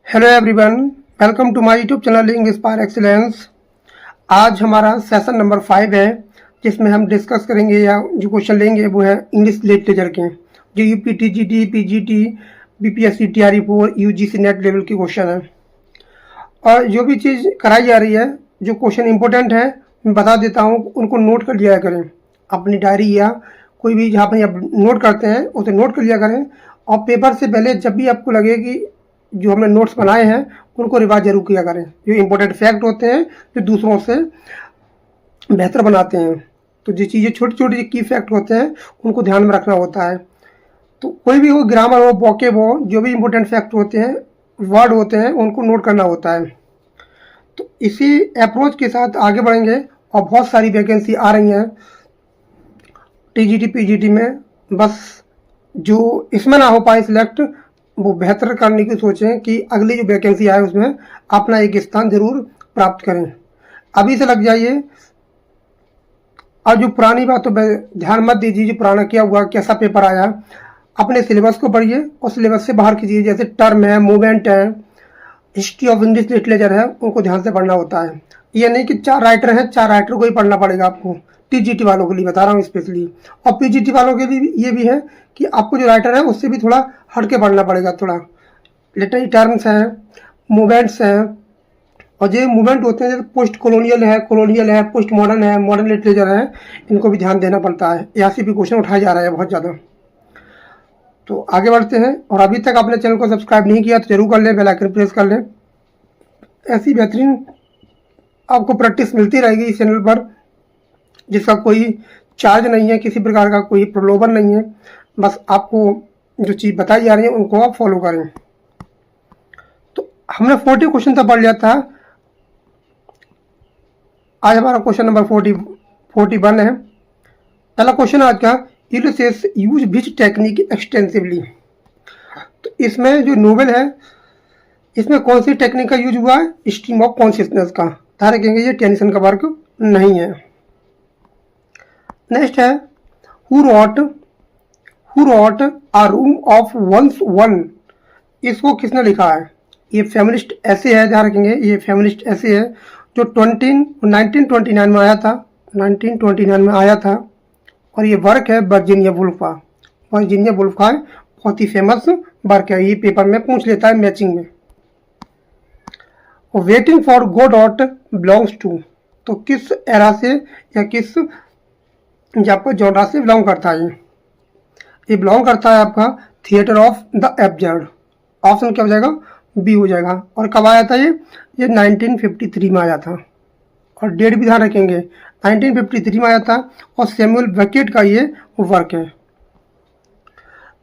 Hello everyone, welcome to my YouTube channel English par excellence. आज हमारा session number 5 है, जिसमें हम डिस्कस करेंगे या जो क्वेश्चन लेंगे वो है इंग्लिश लिटरेचर के, जो UP TGT, PGT, BPSC, TRE four, UGC NET level के क्वेश्चन है। और जो भी चीज़ कराई जा रही है, जो क्वेश्चन इंपॉर्टेंट है मैं बता देता हूँ, उनको नोट कर लिया करें अपनी डायरी या कोई भी जहाँ पर आप नोट करते हैं उसे नोट कर लिया करें। और पेपर से पहले जब भी आपको लगे कि जो हमने नोट्स बनाए हैं उनको रिवाइज जरूर किया करें। जो इम्पोर्टेंट फैक्ट होते हैं जो दूसरों से बेहतर बनाते हैं, तो जो चीज़ें छोटी छोटी की फैक्ट होते हैं उनको ध्यान में रखना होता है। तो कोई भी हो, ग्रामर हो, वोकैब हो, जो भी इम्पोर्टेंट फैक्ट होते हैं, वर्ड होते हैं, उनको नोट करना होता है। तो इसी अप्रोच के साथ आगे बढ़ेंगे। और बहुत सारी वैकेंसी आ रही हैं टीजीटी पीजीटी में, बस जो इसमें ना हो पाए सिलेक्ट वो बेहतर करने की सोचें कि अगली जो वैकेंसी आए उसमें अपना एक स्थान जरूर प्राप्त करें। अभी से लग जाइए। और जो पुरानी बातों पर ध्यान मत दीजिए, जो पुराना क्या हुआ, कैसा पेपर आया, अपने सिलेबस को पढ़िए और सिलेबस से बाहर की चीज़ जैसे टर्म है, मूवमेंट है, हिस्ट्री ऑफ इंग्लिश लिटरेचर है, उनको ध्यान से पढ़ना होता है। ये नहीं कि 4 राइटर हैं, 4 राइटर को ही पढ़ना पड़ेगा आपको। टीजीटी वालों के लिए बता रहा हूँ स्पेशली, और पीजीटी वालों के लिए ये भी है कि आपको जो राइटर है उससे भी थोड़ा हट के पढ़ना पड़ेगा। थोड़ा लिटरेरी टर्म्स हैं, मूवमेंट्स हैं, और जो मूवमेंट होते हैं जैसे पोस्ट कॉलोनियल है, पोस्ट मॉडर्न है, मॉडर्न लिटरेचर है, इनको भी ध्यान देना पड़ता है। यहाँ से भी क्वेश्चन उठाया जा रहा है बहुत ज़्यादा। तो आगे बढ़ते हैं। और अभी तक आपने चैनल को सब्सक्राइब नहीं किया तो जरूर कर लें, बेल आइकन प्रेस कर लें। ऐसी बेहतरीन आपको प्रैक्टिस मिलती रहेगी इस चैनल पर, जिसका कोई चार्ज नहीं है, किसी प्रकार का कोई प्रलोभन नहीं है। बस आपको जो चीज़ बताई जा रही है उनको आप फॉलो करें। तो हमने 40 क्वेश्चन तक पढ़ लिया था। आज हमारा क्वेश्चन नंबर 41 है। पहला क्वेश्चन आज का, यूलिसेस यूज विच टेक्निक एक्सटेंसिवली। तो इसमें जो नोवेल है इसमें कौन सी टेक्निक का यूज हुआ है? स्ट्रीम ऑफ कॉन्शियसनेस का। तारे कहेंगे ये टेंशन का वर्क नहीं है। नेक्स्ट है, who wrote a room of one's own. इसको किसने लिखा है? ये फेमिनिस्ट ऐसे है, ध्यान रखेंगे ये फेमिनिस्ट ऐसे है जो 1929 में आया था। 1929 में आया था। और ये वर्क है वर्जीनिया वुल्फ का। वर्जीनिया वुल्फ का बहुत ही फेमस वर्क है, ये पेपर में पूछ लेता है मैचिंग में। Waiting for Godot belongs to. तो किस एरा से या किस आपका जॉनरा से बिलोंग करता है? ये बिलोंग करता है आपका theatre of the absurd. Option क्या हो जाएगा? बी हो जाएगा। और कब आया था ये 1953 में आया था। और डेट भी ध्यान रखेंगे, 1953 में आया था। और सैमुअल बेकेट का ये वर्क है।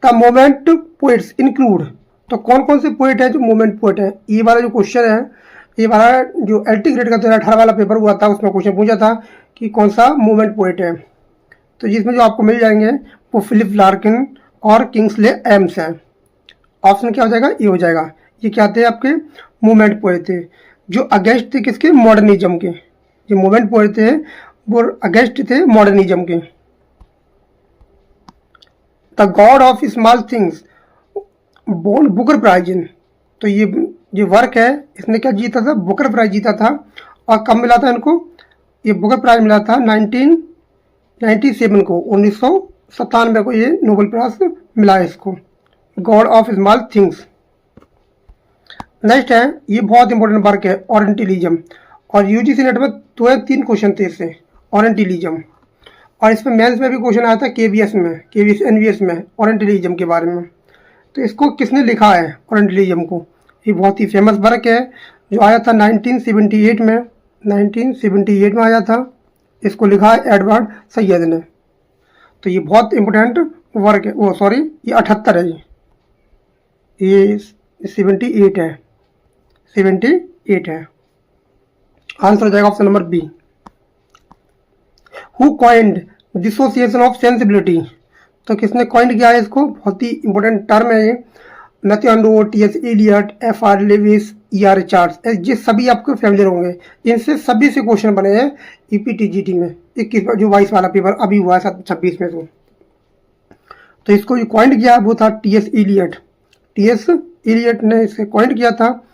The moment poets include. तो कौन कौन से पोएट है जो मोमेंट पोएट है? ये वाला जो क्वेश्चन है, ये वाला जो एलटी ग्रेड का 2018 वाला पेपर हुआ था उसमें क्वेश्चन पूछा था कि कौन सा मोमेंट पोएट है। तो जिसमें जो आपको मिल जाएंगे वो फिलिप लार्किन और किंग्सले एम्स हैं। ऑप्शन क्या हो जाएगा? ये हो जाएगा। ये क्या थे? आपके मोमेंट पोएट थे जो अगेंस्ट थे किसके? मॉडर्निज्म के। जो मोमेंट पोएट थे वो अगेंस्ट थे मॉडर्निज्म के। The God of Small Things won Booker prize in. तो ये वर्क है, इसने क्या जीता था? बुकर प्राइज जीता था। और कब मिला था इनको? ये बुकर प्राइज मिला था 1997 को, 1997 को ये नोबेल प्राइज मिला है इसको, God of Small things. Next है, ये बहुत इंपॉर्टेंट वर्क है, ओरिएंटलिज्म। और यूजीसी नेट में 2 या 3 क्वेश्चन थे इससे, ओरिएंटलिज्म। और इसमें मेंस में भी क्वेश्चन आया था केवीएस एनवीएस में ओरिएंटलिज्म के बारे में। तो इसको किसने लिखा है ओरिएंटलिज्म को? ये बहुत ही फेमस वर्क है जो आया था 1978 में। 1978 में आया था। इसको लिखा है एडवर्ड सैयद ने। तो ये बहुत इंपॉर्टेंट वर्क है। वो सॉरी, ये 78 है, ये 78 है, 78 है। आंसर हो जाएगा option number B. Who coined dissociation of sensibility. तो किसने कॉइंड किया है इसको? बहुत ही इंपॉर्टेंट टर्म है ये। Matthew Arnold, T S. Eliot, F.R. Leavis, E.R. Richards, ये सभी आपको फैमिलियर होंगे। इनसे सभी से क्वेश्चन बने हैं ईपीटीजीटी में 21 जो 22 वाला पेपर अभी हुआ है 26 में। तो इसको जो कॉइंड किया वो था टी.एस. एलियट। टी.एस. इलियट ने इसे कॉइन किया था।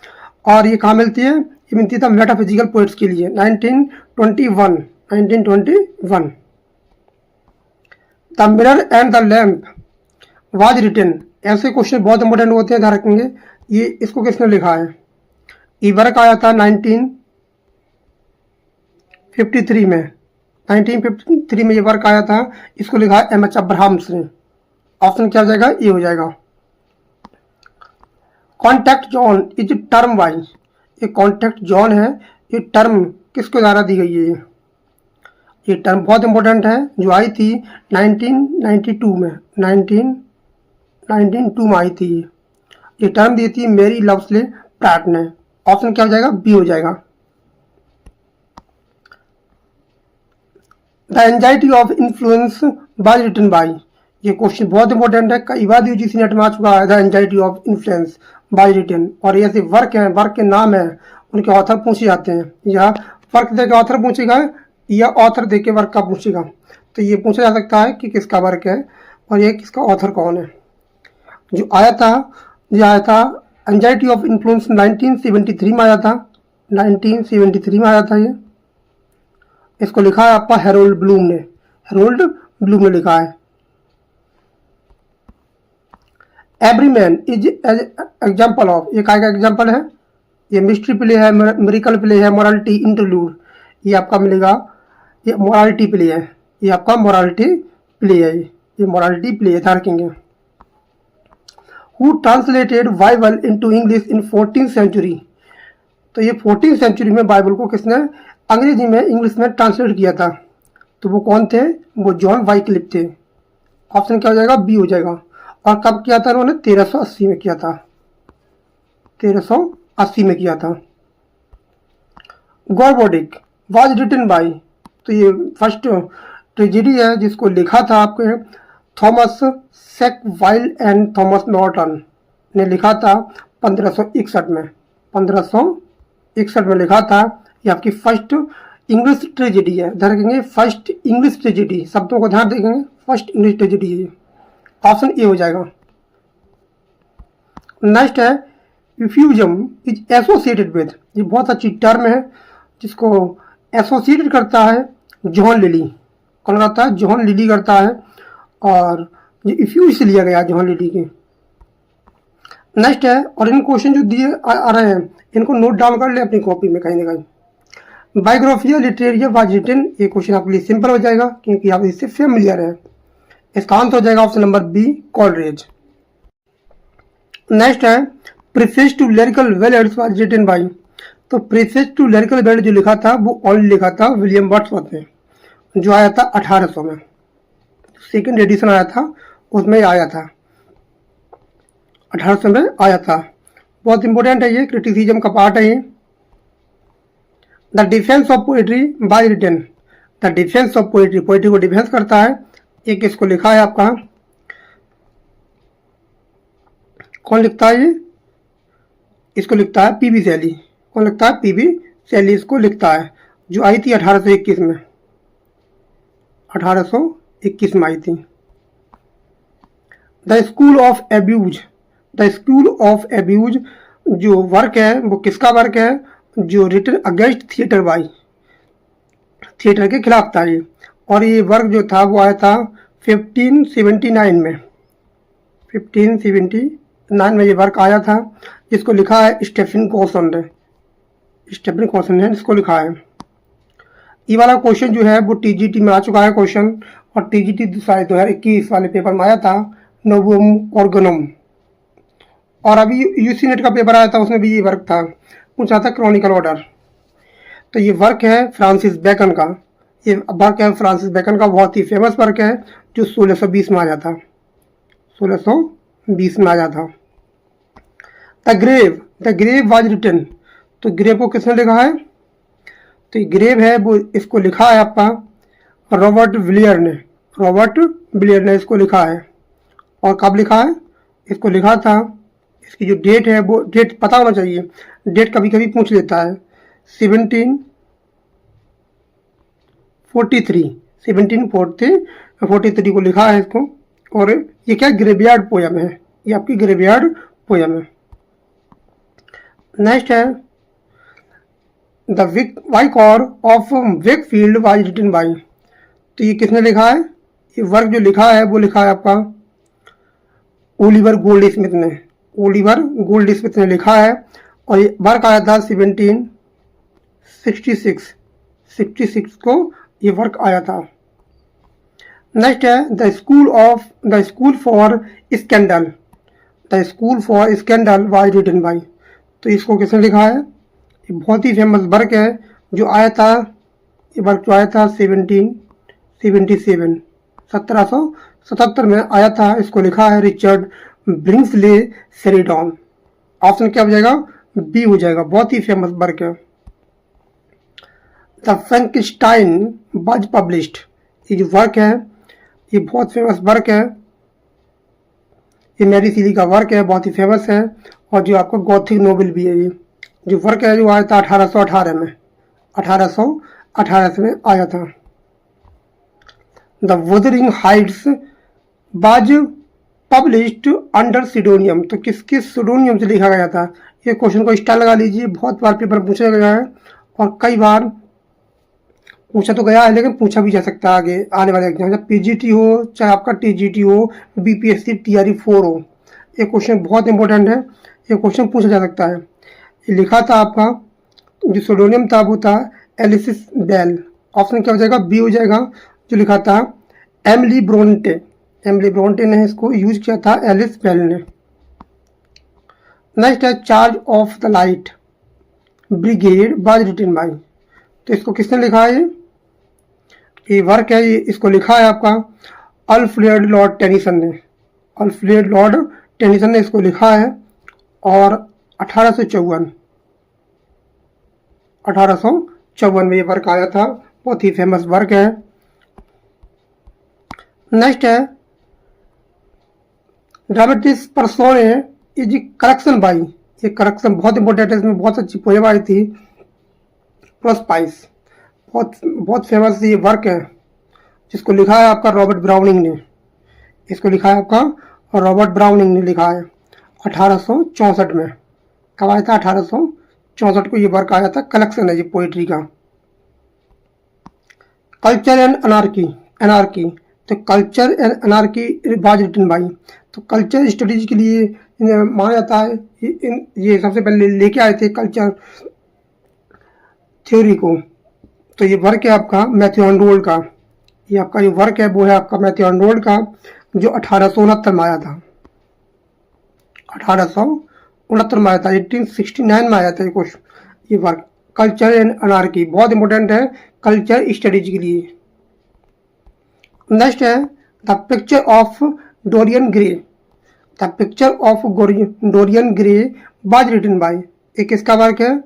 और ये कहाँ मिलती है? ये मिलती था मेटाफिजिकल पोइट्स के लिए 1921। The Mirror and the Lamp was written, ऐसे क्वेश्चन बहुत इंपॉर्टेंट होते हैं, ध्यान रखेंगे। ये इसको किसने लिखा है? ये वर्क आया था 1953 में। 1953 में ये वर्क आया था। इसको लिखा है एम एच अब्राहम्स ने। ऑप्शन क्या हो जाएगा? ये हो जाएगा। Contact John is term wise, ये कॉन्टैक्ट जॉन है, ये टर्म किसके द्वारा दी गई है? ये टर्म बहुत इंपॉर्टेंट है, जो आई थी 1992 में, 1992 में आई थी। ये टर्म दी थी मेरी लवस्ले प्रैट ने। ऑप्शन क्या हो जाएगा? बी हो जाएगा। The anxiety of influence by written by, ये क्वेश्चन बहुत इंपॉर्टेंट है, कई बार यूजीसी नेट में आ चुका है। The anxiety of influence by written, और ये ऐसे वर्क हैं, वर्क के नाम है, उनके ऑथर पूछे जाते हैं। या वर्क दे के ऑथर पूछेगा या ऑथर दे के वर्क का पूछेगा, तो ये पूछा जा सकता है कि किसका वर्क है और ये किसका ऑथर कौन है। जो आया था एंजाइटी ऑफ इन्फ्लुएंस 1973 में आया था। 1973 में आया था ये। इसको लिखा है आपका हेरोल्ड ब्लूम ने। हेरोल्ड ब्लूम ने लिखा है। Every man is example of, ये काय का एग्जाम्पल है? ये मिस्ट्री प्ले है, मेरिकल प्ले है, मोरालिटी इंटरलूड, ये आपका मिलेगा। ये मोरालिटी प्ले है, ये आपका मोरालिटी प्ले है, ये मोरालिटी प्ले है, ध्यान रखेंगे। Who translated Bible into English in 14th century, तो ये 14th सेंचुरी में बाइबल को किसने अंग्रेजी में इंग्लिश में ट्रांसलेट किया था? तो वो कौन थे? वो जॉन वाइक्लिफ थे। ऑप्शन क्या हो जाएगा? बी हो जाएगा। और कब किया था उन्होंने? 1380 में किया था। 1380 में किया था। गॉर्बोडिक वाज रिटन बाय, तो ये फर्स्ट ट्रेजेडी है जिसको लिखा था आपके थॉमस सेकवाइल एंड थॉमस नॉर्टन ने लिखा था 1561 में। 1561 में लिखा था। ये आपकी फर्स्ट इंग्लिश ट्रेजेडी है, ध्यान रखेंगे। फर्स्ट इंग्लिश ट्रेजेडी, शब्दों को ध्यान देखेंगे, फर्स्ट इंग्लिश ट्रेजेडी है। ऑप्शन ए हो जाएगा। नेक्स्ट है रिफ्यूजम इज एसोसिएटेड विद, ये बहुत अच्छी टर्म है जिसको एसोसिएटेड करता है जॉन लिली। कौन करता है? जॉन लिली करता है। और ये इफ्यूज से लिया गया जॉन लिली के। नेक्स्ट है, और इन क्वेश्चन जो दिए आ रहे हैं इनको नोट डाउन कर ले अपनी कॉपी में कहीं ना कहीं। बायोग्राफिया लिटरेरिया वाज रिटन, ये क्वेश्चन आपके लिए सिंपल हो जाएगा क्योंकि आप इससे फेमिलियर है। इसका आंसर हो जाएगा option number B, Coleridge. Next है preface to lyrical ballads was written by, तो प्रीफेस टू लिरिकल बैलेड जो लिखा था वो ओनली लिखा था विलियम वर्ड्सवर्थ ने, जो आया था 1800 में। सेकेंड एडिशन आया था उसमें आया था 1800 में आया था। बहुत इंपॉर्टेंट है ये, क्रिटिसिज्म का पार्ट है ये। The defence of poetry by written, the defence of poetry, poetry को डिफेंस करता है। एक इसको लिखा है आपका, कौन लिखता है ये? इसको लिखता है पीबी शैली। कौन लिखता है? पीबी शैली इसको लिखता है, जो आई थी 1821 में। 1821 में आई थी। The school of abuse, the school of abuse जो वर्क है वो किसका वर्क है? जो written against theatre by, theatre के खिलाफ था ये। और ये वर्क जो था वो आया था 1579 में। 1579 में ये वर्क आया था, जिसको लिखा है स्टेफन कॉसन ने। स्टेफन कॉसन ने इसको लिखा है। ये वाला क्वेश्चन जो है वो टीजीटी में आ चुका है क्वेश्चन, और टीजीटी 2021 वाले पेपर में आया था, नोवम ऑर्गनम। और अभी यूसी नेट का पेपर आया था, उसमें भी ये वर्क था, पूछा था क्रॉनिकल ऑर्डर। तो ये वर्क है फ्रांसिस बेकन का। ये वर्क है फ्रांसिस बेकन का, बहुत ही फेमस वर्क है, जो 1620 में आया था। 1620 में आया था। द ग्रेव वाज रिटन, तो ग्रेव को किसने लिखा है? तो ये ग्रेव है वो इसको लिखा है आपका रॉबर्ट विलियर ने। रॉबर्ट विलियर ने इसको लिखा है। और कब लिखा है? इसको लिखा था, इसकी जो डेट है वो डेट पता होना चाहिए, डेट कभी कभी पूछ लेता है। 1743 को लिखा है इसको। और ये क्या ग्रेवयार्ड पोयम है, ये आपकी ग्रेवयार्ड पोयम है। नेक्स्ट है the vicar of Wakefield was written by. तो ये किसने लिखा है? ये वर्क जो लिखा है वो लिखा है आपका ओलिवर गोल्ड स्मिथ ने। ओलिवर गोल्ड स्मिथ ने लिखा है और ये वर्क आया था 1766 को ये वर्क आया था। नेक्स्ट है the school for scandal. The school for scandal was written by. तो इसको किसने लिखा है? ये बहुत ही फेमस वर्क है जो आया था, ये वर्क जो आया था 1777 में आया था। इसको लिखा है रिचर्ड ब्रिंग्सले शेरिडन। ऑप्शन क्या हो जाएगा? बी हो जाएगा। बहुत ही फेमस वर्क है। The Frankenstein was published. ये जो वर्क है ये बहुत फेमस वर्क है। ये मैरी सीली का वर्क है, बहुत ही फेमस है और जो आपका गॉथिक नोवेल भी है। ये जो वर्क है जो आया था 1818 में, 1818 में आया था। The Wuthering Heights was published under pseudonym. तो किस किस सिडोनियम से लिखा गया था? ये क्वेश्चन को स्टार लगा लीजिए, बहुत बार पेपर पूछा गया है और कई बार पूछा तो गया है लेकिन पूछा भी जा सकता है आगे आने वाले एग्जाम, चाहे पीजीटी हो चाहे आपका टीजीटी हो, बीपीएससी टीआरई 4 हो। ये क्वेश्चन बहुत इंपॉर्टेंट है, ये क्वेश्चन पूछा जा सकता है। ये लिखा था आपका जो सोडोनियम था वो था एलिसिस बेल। ऑप्शन क्या हो जाएगा? बी हो जाएगा। जो लिखा था एमिली ब्रोंटे, एमिली ब्रोंटे ने इसको यूज किया था एलिस बेल ने। नेक्स्ट है charge of the light brigade was written by. तो इसको किसने लिखा है? ये वर्क है, ये इसको लिखा है आपका अल्फ्रेड लॉर्ड टेनिसन ने। अल्फ्रेड लॉर्ड टेनिसन ने इसको लिखा है और 1854 में ये वर्क आया था। बहुत ही फेमस वर्क है। नेक्स्ट है ड्रामेटिस परसोने ये जी करेक्शन बाई। ये करेक्शन बहुत इंपॉर्टेंट है, इसमें बहुत अच्छी पोएम आई थी प्रोस्पाइस। बहुत फेमस ये वर्क है जिसको लिखा है आपका रॉबर्ट ब्राउनिंग ने। इसको लिखा है आपका रॉबर्ट ब्राउनिंग ने लिखा है 1864 में। कब आया था? 1864 को ये वर्क आया था। कलेक्शन है ये पोइट्री का। Culture and anarchy. तो culture and anarchy was written by. तो कल्चर स्टडीज के लिए माना जाता है, ये सबसे पहले लेके आए थे कल्चर थ्योरी को। तो ये वर्क है आपका मैथ्यू आर्नोल्ड का। ये आपका जो वर्क है वो है आपका मैथ्यू आर्नोल्ड का जो 1869 में आया था। 1869 में आया था, 1869 में आया था ये वर्क। कल्चर एंड अनार्की बहुत इंपॉर्टेंट है कल्चर स्टडीज के लिए। नेक्स्ट है the picture of Dorian Gray. The picture of Dorian Gray was written by. ये किसका वर्क है?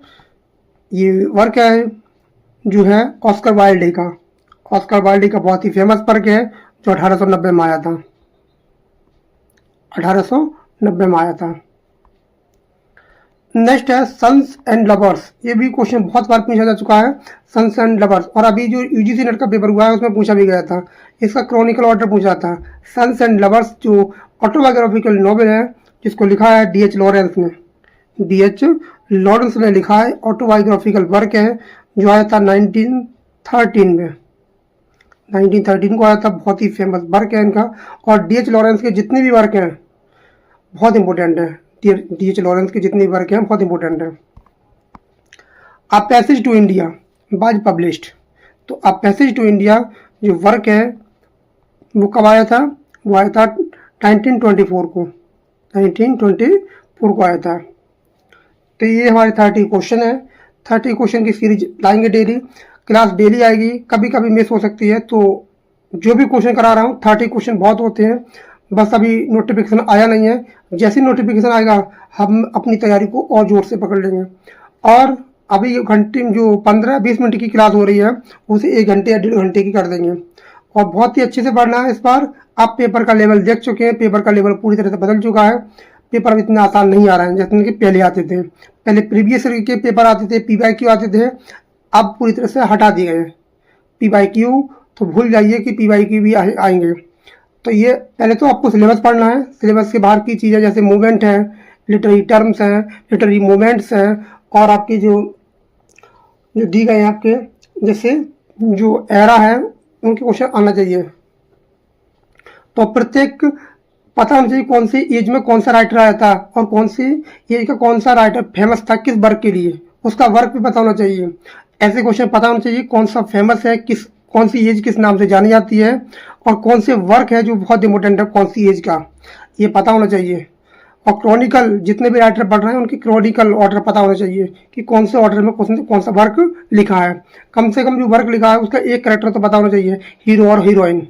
ये वर्क है जो है ऑस्कर वाइल्ड का। ऑस्कर वाइल्ड का बहुत ही फेमस वर्क है जो 1890 में आया था। 1890 में आया था। नेक्स्ट है सन्स एंड लवर्स। ये भी क्वेश्चन बहुत बार पूछा जा चुका है, सन्स एंड लवर्स, और अभी जो यूजीसी नेट का पेपर हुआ है उसमें पूछा भी गया था। इसका क्रॉनिकल ऑर्डर पूछा था। सन्स एंड लवर्स जो ऑटोबायोग्राफिकल नॉवेल है जिसको लिखा है D.H. लॉरेंस ने। D.H. लॉरेंस ने लिखा है, ऑटोबायोग्राफिकल वर्क है जो आया था 1913 में। 1913 को आया था। बहुत ही फेमस वर्क है इनका। और D.H. लॉरेंस के जितने भी वर्क हैं बहुत इंपॉर्टेंट है। D.H. लॉरेंस के जितने वर्क हैं बहुत इंपॉर्टेंट है। A passage to India was published. तो अ पैसेज टू इंडिया जो वर्क है वो कब आया था? वो आया था 1924 को। 1924 को आया था। तो ये हमारे 30 क्वेश्चन है। 30 क्वेश्चन की सीरीज लाएंगे डेली। क्लास डेली आएगी, कभी कभी मिस हो सकती है। तो जो भी क्वेश्चन करा रहा हूँ 30 क्वेश्चन बहुत होते हैं, बस अभी नोटिफिकेशन आया नहीं है। जैसे नोटिफिकेशन आएगा हम अपनी तैयारी को और जोर से पकड़ लेंगे। और अभी घंटे जो 15-20 मिनट की क्लास हो रही है उसे 1 घंटे या 1.5 घंटे की कर देंगे। और बहुत ही अच्छे से पढ़ना है इस बार। आप पेपर का लेवल देख चुके हैं, पेपर का लेवल पूरी तरह से बदल चुका है। पेपर अब इतना आसान नहीं आ रहा है जैसे कि पहले आते थे। पहले प्रीवियस ईयर के पेपर आते थे, PYQ आते थे, अब पूरी तरह से हटा दिए गए हैं PYQ। तो भूल जाइए कि PYQ भी आएंगे। तो ये पहले तो आपको सिलेबस पढ़ना है। सिलेबस के बाहर की चीज़ें जैसे मूवमेंट है, लिटरेरी टर्म्स हैं, लिटरेरी मोमेंट्स हैं, और आपकी जो जो दी गए हैं आपके जैसे जो एरा है उनके क्वेश्चन आना चाहिए। तो प्रत्येक पता होना चाहिए कौन सी एज में कौन सा राइटर आया था और कौन सी एज का कौन सा राइटर फेमस था किस वर्क के लिए, उसका वर्क भी पता होना चाहिए। ऐसे क्वेश्चन पता होना चाहिए कौन सा फेमस है, किस कौन सी एज किस नाम से जानी जाती है, और कौन से वर्क है जो बहुत इंपॉर्टेंट है कौन सी एज का, ये पता होना चाहिए। और क्रॉनिकल जितने भी राइटर पढ़ रहे हैं उनकी क्रॉनिकल ऑर्डर पता होना चाहिए कि कौन से ऑर्डर में कौन सा वर्क लिखा है। कम से कम जो वर्क लिखा है उसका एक कैरेक्टर तो पता होना चाहिए, हीरो और हीरोइन।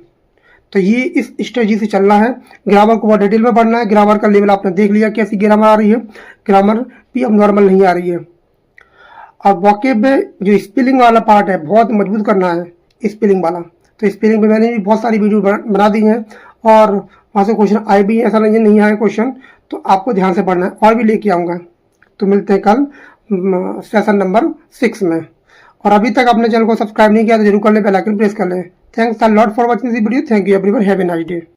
तो ये इस स्ट्रेटजी से चलना है। ग्रामर को बहुत डिटेल में पढ़ना है। ग्रामर का लेवल आपने देख लिया कैसी ग्रामर आ रही है, ग्रामर भी अब नॉर्मल नहीं आ रही है। और वॉकेब में जो स्पेलिंग वाला पार्ट है बहुत मजबूत करना है स्पेलिंग वाला। तो स्पेलिंग पे मैंने भी बहुत सारी वीडियो बना दी हैं और वहाँ से क्वेश्चन आए भी, ऐसा नहीं आए क्वेश्चन, तो आपको ध्यान से पढ़ना है और भी लेके आऊँगा। तो मिलते हैं कल सेशन नंबर 6 में। और अभी तक आपने चैनल को सब्सक्राइब नहीं किया तो जरूर कर ले, बेल आइकन प्रेस कर ले। Thanks a lot for watching this video. Thank you everyone, have a nice day.